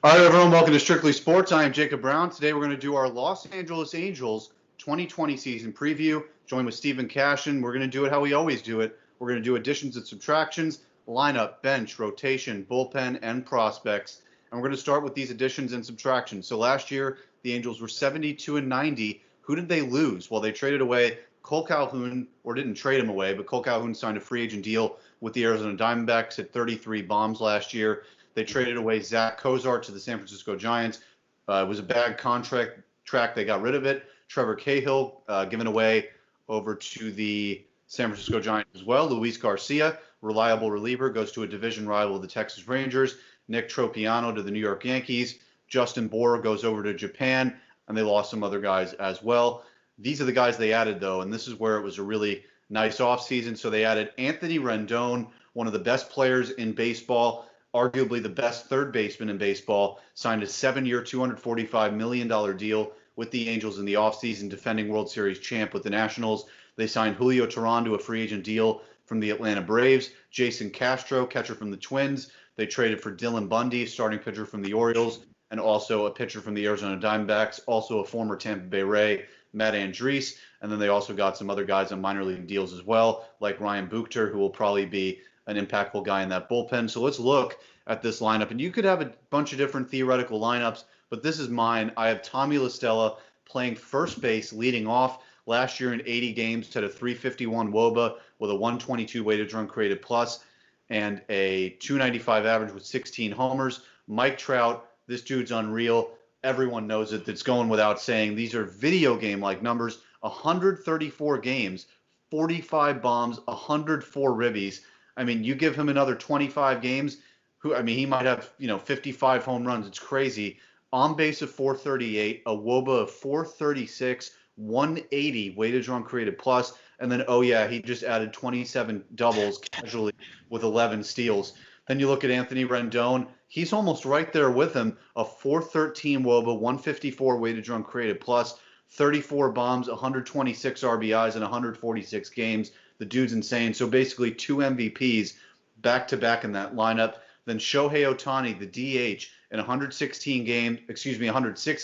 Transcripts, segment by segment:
All right, everyone, welcome to Strictly Sports. I am Jacob Brown. Today we're going to do our Los Angeles Angels 2020 season preview. Joined with Stephen Cashin. We're going to do it how we always do it. We're going to do additions and subtractions, lineup, bench, rotation, bullpen, and prospects. And we're going to start with these additions and subtractions. So last year, the Angels were 72 and 90. Who did they lose? Well, they traded away Cole Calhoun, or didn't trade him away, but Cole Calhoun signed a free agent deal with the Arizona Diamondbacks, hit 33 bombs last year. They traded away Zach Cozart to the San Francisco Giants. It was a bad contract track. They got rid of it. Trevor Cahill given away over to the San Francisco Giants as well. Luis Garcia, reliable reliever, goes to a division rival of the Texas Rangers. Nick Tropiano to the New York Yankees. Justin Bour goes over to Japan, and they lost some other guys as well. These are the guys they added, though, and this is where it was a really nice offseason. So they added Anthony Rendon, one of the best players in baseball, arguably the best third baseman in baseball, signed a 7-year, $245 million deal with the Angels in the offseason, defending World Series champ with the Nationals. They signed Julio Teheran to a free agent deal from the Atlanta Braves. Jason Castro, catcher from the Twins. They traded for Dylan Bundy, starting pitcher from the Orioles, and also a pitcher from the Arizona Diamondbacks, also a former Tampa Bay Ray, Matt Andriese. And then they also got some other guys on minor league deals as well, like Ryan Buchter, who will probably be an impactful guy in that bullpen. So let's look at this lineup. And you could have a bunch of different theoretical lineups, but this is mine. I have Tommy La Stella playing first base, leading off. Last year in 80 games, had a 351 WOBA with a 122 weighted run created plus and a 295 average with 16 homers. Mike Trout, this dude's unreal. Everyone knows it. That's going without saying. These are video game like numbers. 134 games, 45 bombs, 104 ribbies. I mean, you give him another 25 games, he might have, 55 home runs. It's crazy. On base of 438, a WOBA of 436, 180 weighted run created plus, and then he just added 27 doubles casually with 11 steals. Then you look at Anthony Rendon. He's almost right there with him. A 413 WOBA, 154 weighted run created plus, 34 bombs, 126 RBIs in 146 games. The dude's insane. So basically 2 MVPs back to back in that lineup. Then Shohei Ohtani, the DH, in 106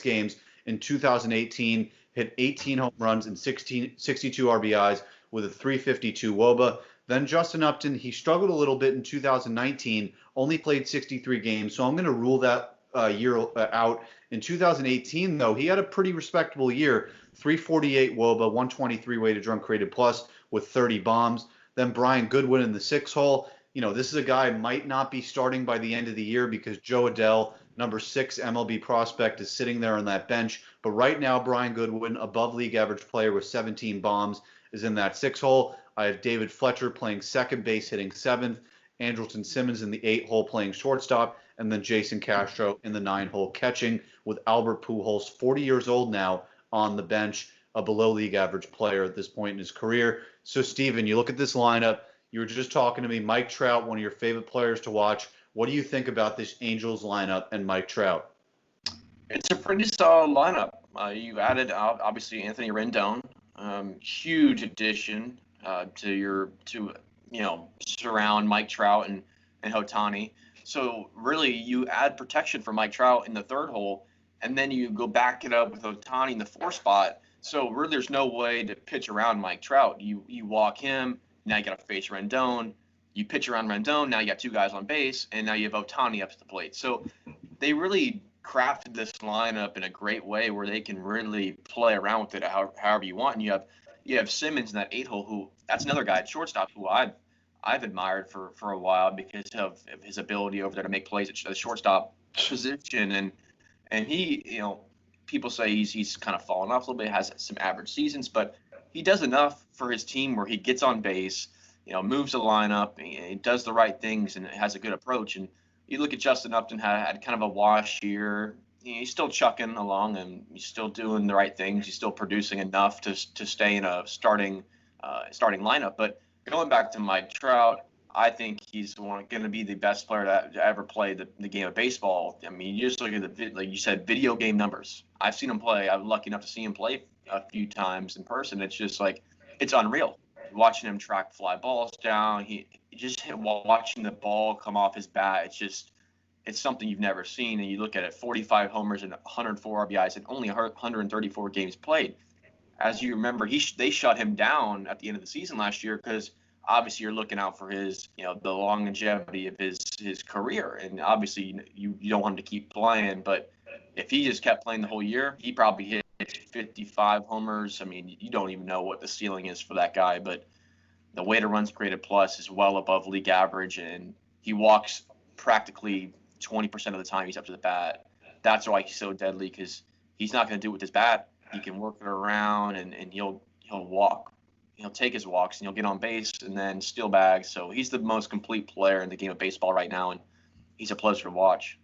games in 2018, hit 18 home runs and 62 RBIs with a 352 WOBA. Then Justin Upton, he struggled a little bit in 2019, only played 63 games, so I'm going to rule that year out. In 2018, though, he had a pretty respectable year, 348 WOBA, 123 weighted run created plus with 30 bombs. Then Brian Goodwin in the 6 hole. This is a guy might not be starting by the end of the year because Joe Adell, number 6 MLB prospect, is sitting there on that bench. But right now, Brian Goodwin, above league average player with 17 bombs, is in that 6 hole. I have David Fletcher playing second base, hitting 7th. Andrelton Simmons in the 8 hole playing shortstop. And then Jason Castro in the 9 hole catching with Albert Pujols, 40 years old now, on the bench, a below league average player at this point in his career. So, Steven, you look at this lineup. You were just talking to me, Mike Trout, one of your favorite players to watch. What do you think about this Angels lineup and Mike Trout? It's a pretty solid lineup. You added obviously Anthony Rendon, huge addition to surround Mike Trout and Ohtani. So really, you add protection for Mike Trout in the 3rd hole, and then you go back it up with Ohtani in the 4th spot. So really, there's no way to pitch around Mike Trout. You walk him. Now you got to face Rendon. You pitch around Rendon. Now you got 2 guys on base, and now you have Ohtani up to the plate. So they really crafted this lineup in a great way where they can really play around with it however you want. And you have Simmons in that 8 hole, who that's another guy at shortstop who I've admired for a while because of his ability over there to make plays at the shortstop position. And he, people say he's kind of fallen off a little bit, has some average seasons, but he does enough for his team where he gets on base, moves the lineup, he does the right things, and has a good approach. And you look at Justin Upton, had kind of a wash year. He's still chucking along, and he's still doing the right things. He's still producing enough to stay in a starting lineup. But going back to Mike Trout, I think he's going to be the best player to ever play the game of baseball. I mean, you just look at like you said, video game numbers. I've seen him play. I'm lucky enough to see him play a few times in person. It's just like, it's unreal. Watching him track fly balls down, watching the ball come off his bat. It's just, it's something you've never seen. And you look at it, 45 homers and 104 RBIs and only 134 games played. As you remember, they shut him down at the end of the season last year because obviously you're looking out for his, the longevity of his career, and obviously you don't want him to keep playing. But if he just kept playing the whole year, he probably hit 55 homers. I mean, you don't even know what the ceiling is for that guy. But the weighted runs created plus is well above league average, and he walks practically 20% of the time he's up to the bat. That's why he's so deadly, because he's not going to do it with his bat. He can work it around, and he'll walk. He'll take his walks, and he'll get on base and then steal bags. So he's the most complete player in the game of baseball right now, and he's a pleasure to watch.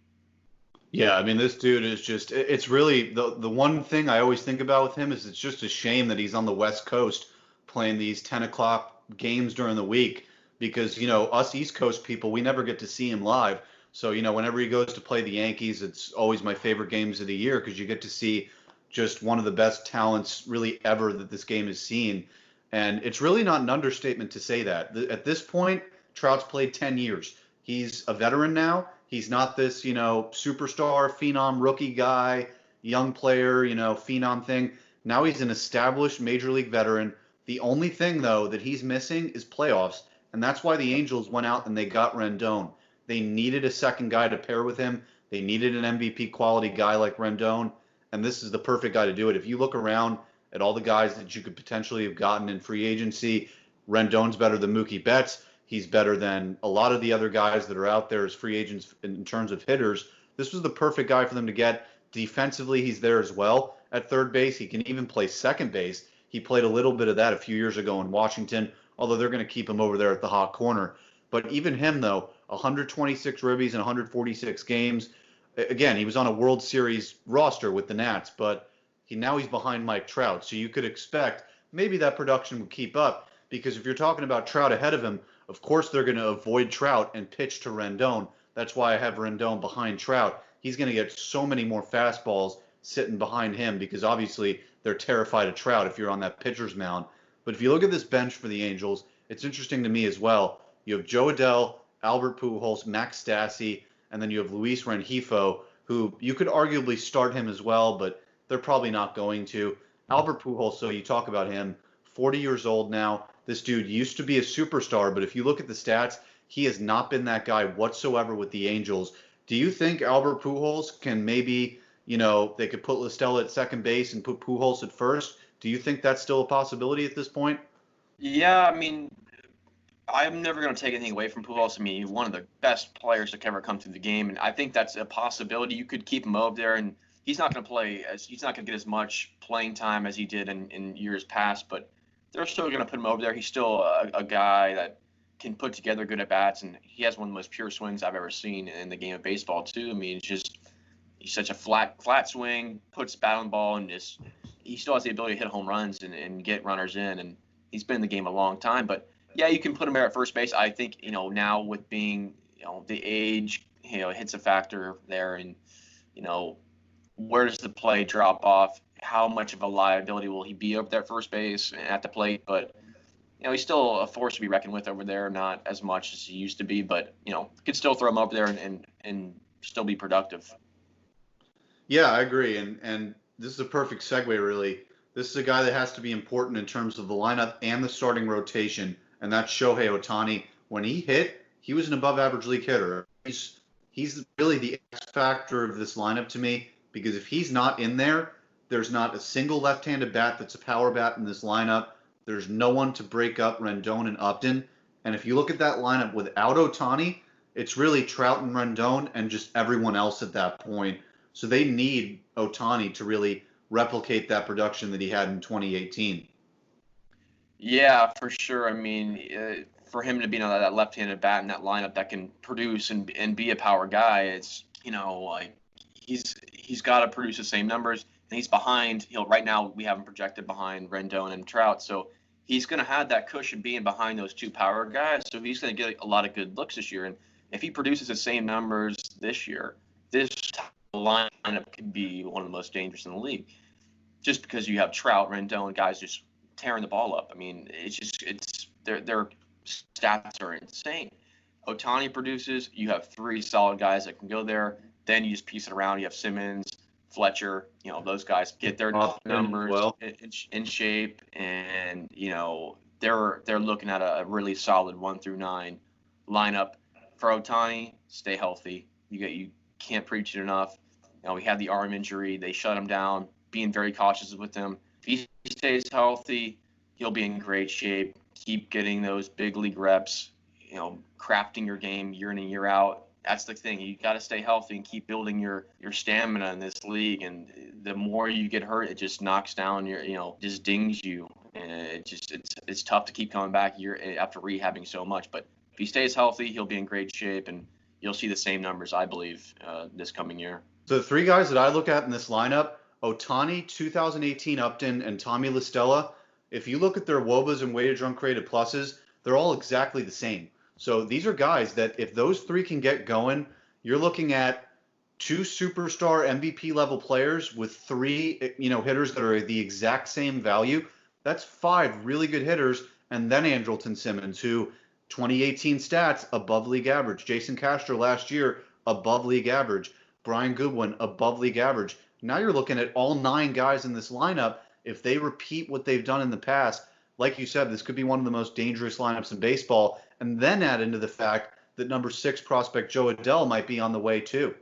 Yeah, I mean, this dude is just, it's really, the one thing I always think about with him is it's just a shame that he's on the West Coast playing these 10 o'clock games during the week because, us East Coast people, we never get to see him live. So, whenever he goes to play the Yankees, it's always my favorite games of the year because you get to see just one of the best talents really ever that this game has seen. And it's really not an understatement to say that. At this point, Trout's played 10 years. He's a veteran now. He's not this, superstar, phenom, rookie guy, young player, phenom thing. Now he's an established major league veteran. The only thing, though, that he's missing is playoffs. And that's why the Angels went out and they got Rendon. They needed a second guy to pair with him. They needed an MVP quality guy like Rendon. And this is the perfect guy to do it. If you look around at all the guys that you could potentially have gotten in free agency, Rendon's better than Mookie Betts. He's better than a lot of the other guys that are out there as free agents in terms of hitters. This was the perfect guy for them to get. Defensively, he's there as well at third base. He can even play second base. He played a little bit of that a few years ago in Washington, although they're going to keep him over there at the hot corner. But even him, though, 126 ribbies in 146 games. Again, he was on a World Series roster with the Nats, but now he's behind Mike Trout. So you could expect maybe that production would keep up because if you're talking about Trout ahead of him, of course they're going to avoid Trout and pitch to Rendon. That's why I have Rendon behind Trout. He's going to get so many more fastballs sitting behind him because obviously they're terrified of Trout if you're on that pitcher's mound. But if you look at this bench for the Angels, it's interesting to me as well. You have Jo Adell, Albert Pujols, Max Stassi, and then you have Luis Rengifo, who you could arguably start him as well, but they're probably not going to. Albert Pujols, so you talk about him, 40 years old now. This dude used to be a superstar, but if you look at the stats, he has not been that guy whatsoever with the Angels. Do you think Albert Pujols can maybe, they could put La Stella at second base and put Pujols at first? Do you think that's still a possibility at this point? Yeah, I mean, I'm never going to take anything away from Pujols. I mean, he's one of the best players to ever come through the game, and I think that's a possibility. You could keep him over there, and he's not going to get as much playing time as he did in years past, but they're still going to put him over there. He's still a guy that can put together good at bats, and he has one of the most pure swings I've ever seen in the game of baseball too. I mean, he's such a flat swing, puts bat on the ball, and he still has the ability to hit home runs and get runners in, and he's been in the game a long time. But yeah, you can put him there at first base. I think now with being the age, it hits a factor there, and where does the play drop off? How much of a liability will he be up there at first base and at the plate? But he's still a force to be reckoned with over there, not as much as he used to be, but could still throw him up there and still be productive. Yeah, I agree, and this is a perfect segue, really. This is a guy that has to be important in terms of the lineup and the starting rotation, and that's Shohei Ohtani. When he hit, he was an above-average league hitter. He's really the X factor of this lineup to me, because if he's not in there, there's not a single left-handed bat that's a power bat in this lineup. There's no one to break up Rendon and Upton. And if you look at that lineup without Ohtani, it's really Trout and Rendon and just everyone else at that point. So they need Ohtani to really replicate that production that he had in 2018. Yeah, for sure. I mean, for him to be that left-handed bat in that lineup that can produce and be a power guy, it's like he's got to produce the same numbers. And he's behind. Right now we have him projected behind Rendon and Trout, so he's going to have that cushion being behind those two power guys. So he's going to get a lot of good looks this year. And if he produces the same numbers this year, this lineup could be one of the most dangerous in the league. Just because you have Trout, Rendon, guys just tearing the ball up. I mean, their stats are insane. Ohtani produces, you have three solid guys that can go there. Then you just piece it around. You have Simmons, Fletcher, those guys get their numbers in shape, and they're looking at a really solid 1 through 9 lineup. For Ohtani, stay healthy. You can't preach it enough. We had the arm injury. They shut him down, being very cautious with him. If he stays healthy, he'll be in great shape. Keep getting those big league reps, crafting your game year in and year out. That's the thing. You got to stay healthy and keep building your stamina in this league. And the more you get hurt, it just knocks down just dings you. And it's tough to keep coming back year after rehabbing so much. But if he stays healthy, he'll be in great shape, and you'll see the same numbers, I believe, this coming year. So the three guys that I look at in this lineup, Ohtani, 2018 Upton, and Tommy La Stella, if you look at their WOBAs and weighted run created pluses, they're all exactly the same. So these are guys that if those three can get going, you're looking at 2 superstar MVP level players with 3, hitters that are the exact same value. That's 5 really good hitters, and then Andrelton Simmons, who 2018 stats above league average. Jason Castro last year above league average. Brian Goodwin above league average. Now you're looking at all 9 guys in this lineup. If they repeat what they've done in the past, like you said, this could be one of the most dangerous lineups in baseball. And then add into the fact that number 6 prospect Jo Adell might be on the way too.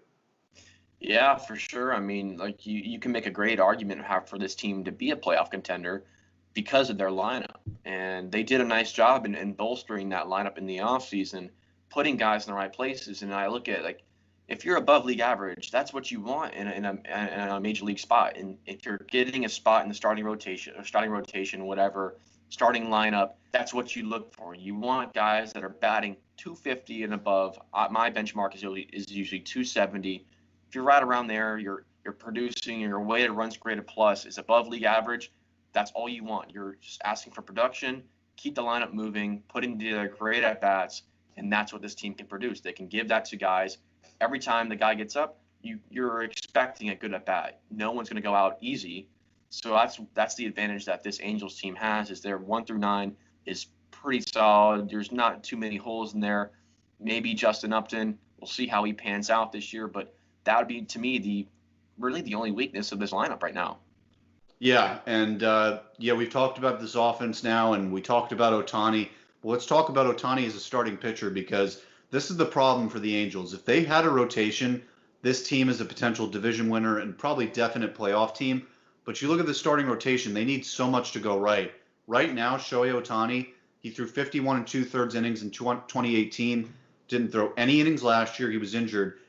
Yeah, for sure. I mean, like you can make a great argument for this team to be a playoff contender because of their lineup. And they did a nice job in bolstering that lineup in the offseason, putting guys in the right places. And I look at, like, if you're above league average, that's what you want in a major league spot. And if you're getting a spot in the starting rotation, whatever, starting lineup, that's what you look for. You want guys that are batting 250 and above. My benchmark is usually 270. If you're right around there, you're producing, your weighted runs created plus is above league average. That's all you want. You're just asking for production, keep the lineup moving, putting together great at bats, and that's what this team can produce. They can give that to guys. Every time the guy gets up, you're expecting a good at bat. No one's going to go out easy. So that's the advantage that this Angels team has, is their 1 through 9 is pretty solid. There's not too many holes in there. Maybe Justin Upton. We'll see how he pans out this year, but that would be, to me, really the only weakness of this lineup right now. Yeah, and we've talked about this offense now, and we talked about Ohtani. Well, let's talk about Ohtani as a starting pitcher, because this is the problem for the Angels. If they had a rotation, this team is a potential division winner and probably definite playoff team. But you look at the starting rotation, they need so much to go right. Right now, Shohei Ohtani, he threw 51 2/3 innings in 2018, didn't throw any innings last year. He was injured.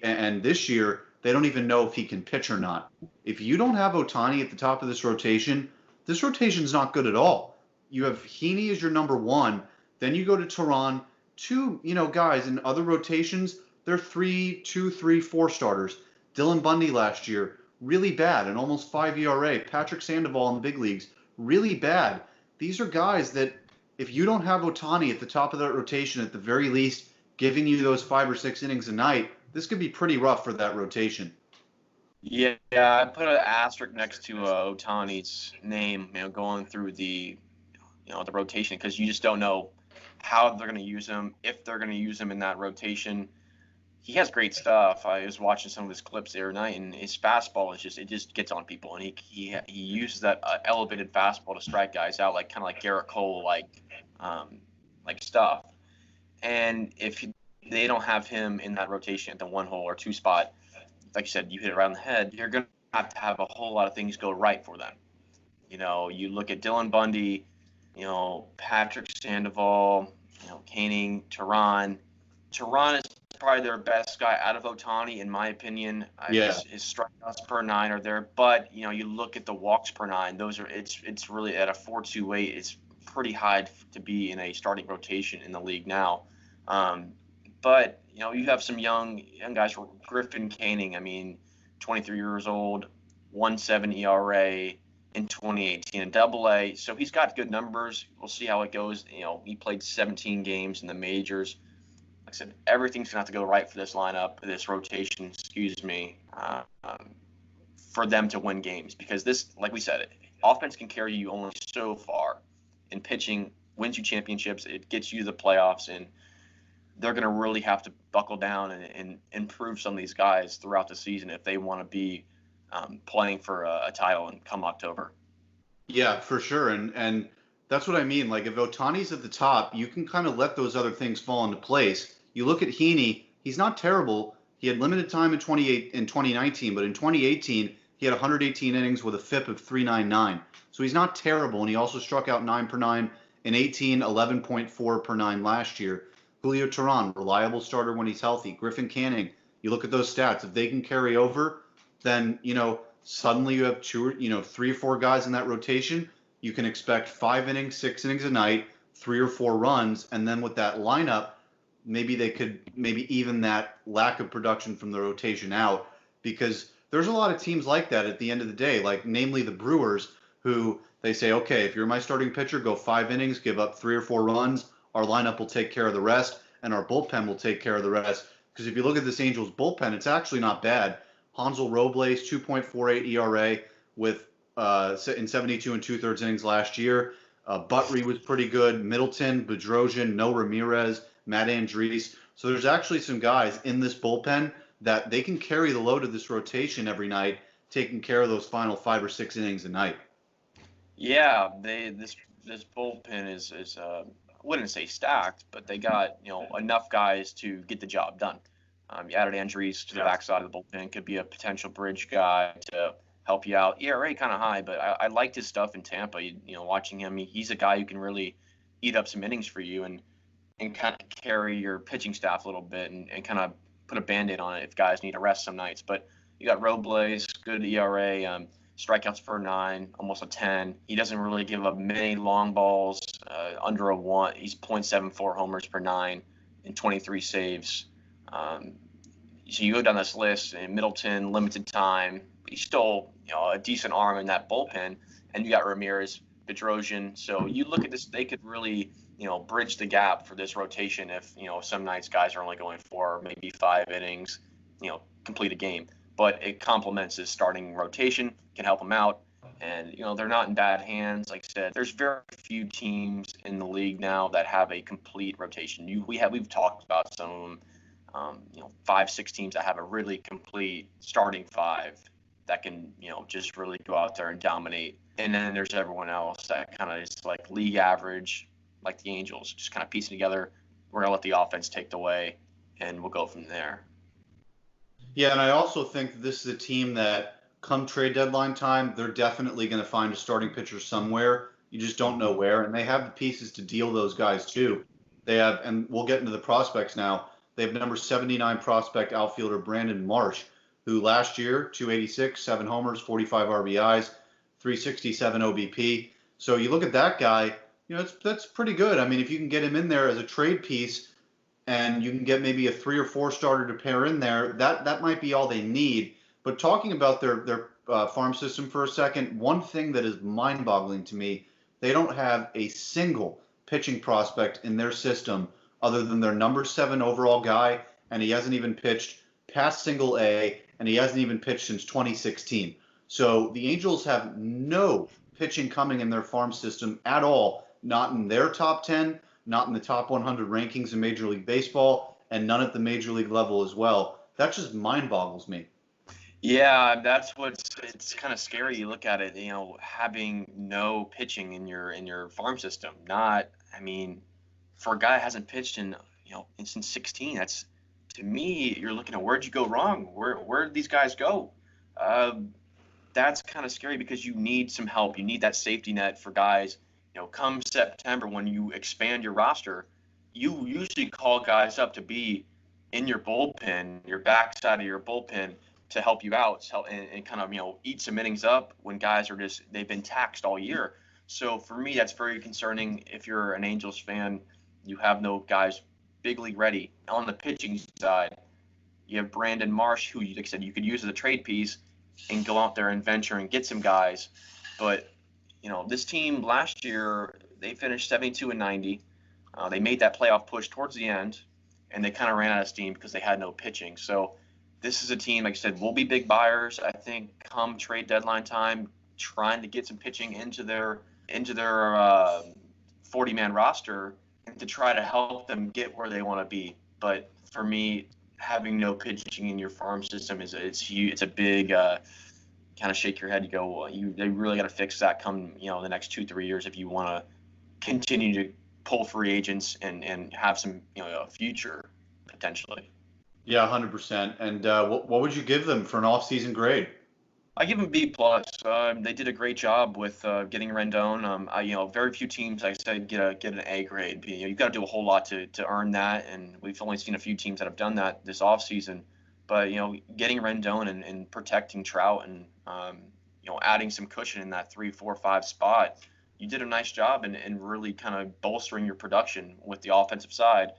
And this year, they don't even know if he can pitch or not. If you don't have Ohtani at the top of this rotation's not good at all. You have Heaney as your number 1. Then you go to Teheran. 2, guys in other rotations, they're 2, 3, 4 starters. Dylan Bundy last year, really bad, an almost 5 ERA. Patrick Sandoval in the big leagues, really bad. These are guys that, if you don't have Ohtani at the top of that rotation, at the very least, giving you those 5 or 6 innings a night, this could be pretty rough for that rotation. Yeah, I put an asterisk next to Ohtani's name, going through the rotation, because you just don't know how they're going to use him, if they're going to use him in that rotation. He has great stuff. I was watching some of his clips the other night, and his fastball just gets on people, and he uses that elevated fastball to strike guys out, kind of like Garrett Cole, like stuff. And if they don't have him in that rotation at the 1 hole or 2 spot, like you said, you hit it around the head, you're going to have a whole lot of things go right for them. You look at Dylan Bundy, Patrick Sandoval, Canning, Teheran. Teheran is probably their best guy out of Ohtani, in my opinion. Yeah. His strikeouts per 9 are there, but you look at the walks per 9. Those are it's really at a 4.28. It's pretty high to be in a starting rotation in the league now. But you have some young guys. Griffin Canning, 23 years old, 1.7 ERA in 2018 in Double-A. So he's got good numbers. We'll see how it goes. He played 17 games in the majors. Like I said, everything's gonna have to go right for this lineup, this rotation. For them to win games, because this, like we said, offense can carry you only so far, and pitching wins you championships. It gets you to the playoffs, and they're going to really have to buckle down and improve some of these guys throughout the season if they want to be playing for a title and come October. Yeah, for sure. And that's what I mean. Like if Otani's at the top, you can kind of let those other things fall into place. You look at Heaney, he's not terrible. He had limited time in 2019, but in 2018, he had 118 innings with a FIP of 3.99. So he's not terrible, and he also struck out 9 per 9 in 18, 11.4 per 9 last year. Julio Teheran, reliable starter when he's healthy. Griffin Canning, you look at those stats. If they can carry over, then suddenly you have three or four guys in that rotation. You can expect 5 innings, 6 innings a night, 3 or 4 runs, and then with that lineup, maybe they could even that lack of production from the rotation out, because there's a lot of teams like that at the end of the day, like namely the Brewers, who they say, okay, if you're my starting pitcher, go 5 innings, give up 3 or 4 runs. Our lineup will take care of the rest, and our bullpen will take care of the rest. Because if you look at this Angels bullpen, it's actually not bad. Hansel Robles, 2.48 ERA with in 72 and 2/3 innings last year. Buttery was pretty good. Middleton, Bedrosian, No Ramirez, Matt Andriese. So there's actually some guys in this bullpen that they can carry the load of this rotation every night, taking care of those final 5 or 6 innings a night. Yeah, this bullpen is I wouldn't say stacked, but they got enough guys to get the job done. You added Andriese to the backside of the bullpen, could be a potential bridge guy to help you out. ERA kind of high, but I liked his stuff in Tampa. Watching him, he's a guy who can really eat up some innings for you and kind of carry your pitching staff a little bit and kind of put a Band-Aid on it if guys need a rest some nights. But you got Robles, good ERA, strikeouts per 9, almost a 10. He doesn't really give up many long balls, under a 1. He's .74 homers per 9 and 23 saves. So you go down this list, and Middleton, limited time. He's still a decent arm in that bullpen. And you got Ramirez, Bedrosian. So you look at this, they could really bridge the gap for this rotation if some nights guys are only going 4, maybe 5 innings, complete a game. But it complements his starting rotation, can help him out. And, they're not in bad hands. Like I said, there's very few teams in the league now that have a complete rotation. We've talked about some of them, 5, 6 teams that have a really complete starting 5 that can, just really go out there and dominate. And then there's everyone else that kind of is like league average, like the Angels, just kind of piecing together. We're going to let the offense take the way, and we'll go from there. Yeah, and I also think this is a team that come trade deadline time, they're definitely going to find a starting pitcher somewhere. You just don't know where, and they have the pieces to deal those guys too. They have, and we'll get into the prospects now. They have number 79 prospect outfielder Brandon Marsh, who last year, 286, 7 homers, 45 RBIs, 367 OBP. So you look at that guy, that's pretty good. I mean, if you can get him in there as a trade piece, and you can get maybe a 3 or 4 starter to pair in there, that might be all they need. But talking about their farm system for a second, one thing that is mind-boggling to me, they don't have a single pitching prospect in their system other than their number 7 overall guy, and he hasn't even pitched past single A, and he hasn't even pitched since 2016. So the Angels have no pitching coming in their farm system at all, not in their top 10, not in the top 100 rankings in Major League Baseball, and none at the Major League level as well. That just mind boggles me. Yeah, it's kind of scary. You look at it, having no pitching in your farm system. For a guy that hasn't pitched in since 16, that's, to me, you're looking at where'd you go wrong? Where did these guys go? That's kind of scary because you need some help. You need that safety net for guys. Come September, when you expand your roster, you usually call guys up to be in your bullpen, your backside of your bullpen, to help you out and kind of, eat some innings up when guys are they've been taxed all year. So for me, that's very concerning. If you're an Angels fan, you have no guys big league ready. On the pitching side, you have Brandon Marsh, who, like I said, you could use as a trade piece and go out there and venture and get some guys. But this team last year, they finished 72 and 90. They made that playoff push towards the end, and they kind of ran out of steam because they had no pitching. So this is a team, like I said, will be big buyers, I think, come trade deadline time, trying to get some pitching into their 40-man roster and to try to help them get where they want to be. But for me, having no pitching in your farm system it's huge. It's a big kind of shake your head. You go, well, they really got to fix that come the next 2-3 years if you want to continue to pull free agents and have some a future potentially. Yeah, 100%. And what would you give them for an off-season grade? I give them B plus. They did a great job with getting Rendon. Very few teams, like I said, get an A grade. You've got to do a whole lot to earn that, and we've only seen a few teams that have done that this offseason. But getting Rendon and protecting Trout and adding some cushion in that 3, 4, 5 spot, you did a nice job in really kind of bolstering your production with the offensive side.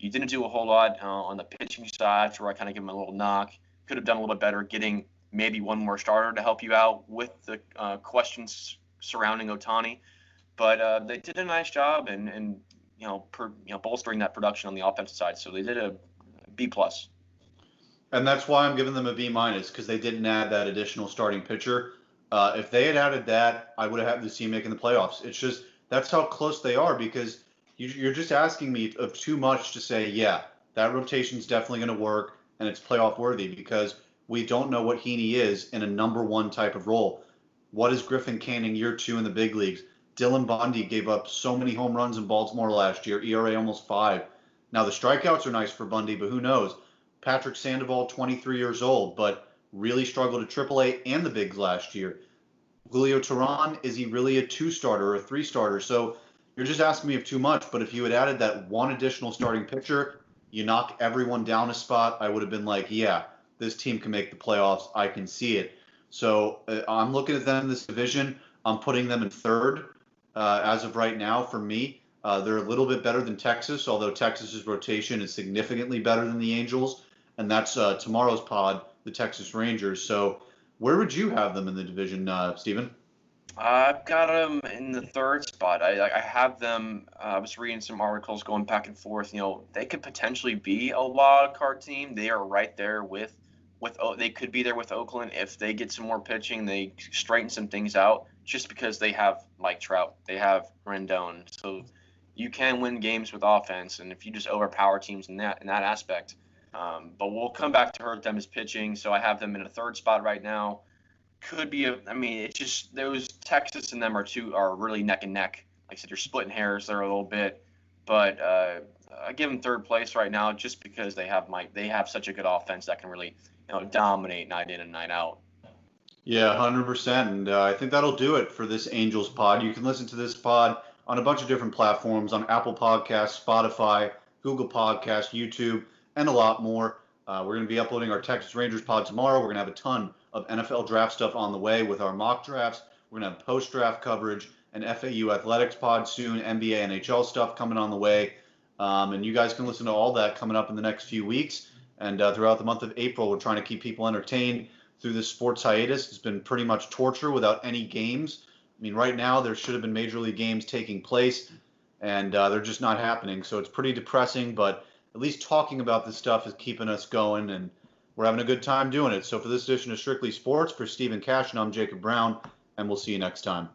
You didn't do a whole lot on the pitching side, where I kind of give them a little knock. Could have done a little bit better getting maybe one more starter to help you out with the questions surrounding Ohtani, but they did a nice job and bolstering that production on the offensive side. So they did a B plus. And that's why I'm giving them a B minus, because they didn't add that additional starting pitcher. If they had added that, I would have had this team making the playoffs. It's just that's how close they are, because you're just asking me of too much to say, yeah, that rotation's definitely going to work and it's playoff worthy, because we don't know what Heaney is in a number one type of role. What is Griffin Canning year 2 in the big leagues? Dylan Bundy gave up so many home runs in Baltimore last year, ERA almost 5. Now the strikeouts are nice for Bundy, but who knows? Patrick Sandoval, 23 years old, but really struggled at AAA and the bigs last year. Julio Teheran, is he really a 2-starter or a 3-starter? So you're just asking me of too much, but if you had added that one additional starting pitcher, you knock everyone down a spot, I would have been like, yeah, this team can make the playoffs. I can see it. So I'm looking at them in this division. I'm putting them in third as of right now for me. They're a little bit better than Texas, although Texas's rotation is significantly better than the Angels. And that's tomorrow's pod, the Texas Rangers. So where would you have them in the division, Steven? I've got them in the third spot. I have them. I was reading some articles going back and forth. They could potentially be a wild card team. They are right there with. They could be there with Oakland if they get some more pitching. They straighten some things out. Just because they have Mike Trout, they have Rendon, so you can win games with offense. And if you just overpower teams in that aspect, but we'll come back to hurt them as pitching. So I have them in a third spot right now. Could be it's just those Texas and them are really neck and neck. Like I said, you're splitting hairs there a little bit, but I give them third place right now just because they have such a good offense that can really dominate night in and night out. Yeah, 100%. And I think that'll do it for this Angels pod. You can listen to this pod on a bunch of different platforms, on Apple Podcasts, Spotify, Google Podcasts, YouTube, and a lot more. We're going to be uploading our Texas Rangers pod tomorrow. We're going to have a ton of NFL draft stuff on the way with our mock drafts. We're going to have post-draft coverage, and FAU athletics pod soon, NBA, NHL stuff coming on the way. And you guys can listen to all that coming up in the next few weeks. And throughout the month of April, we're trying to keep people entertained through this sports hiatus. It's been pretty much torture without any games. I mean, right now there should have been major league games taking place, and they're just not happening. So it's pretty depressing, but at least talking about this stuff is keeping us going, and we're having a good time doing it. So for this edition of Strictly Sports, for Stephen Cash, and I'm Jacob Brown, and we'll see you next time.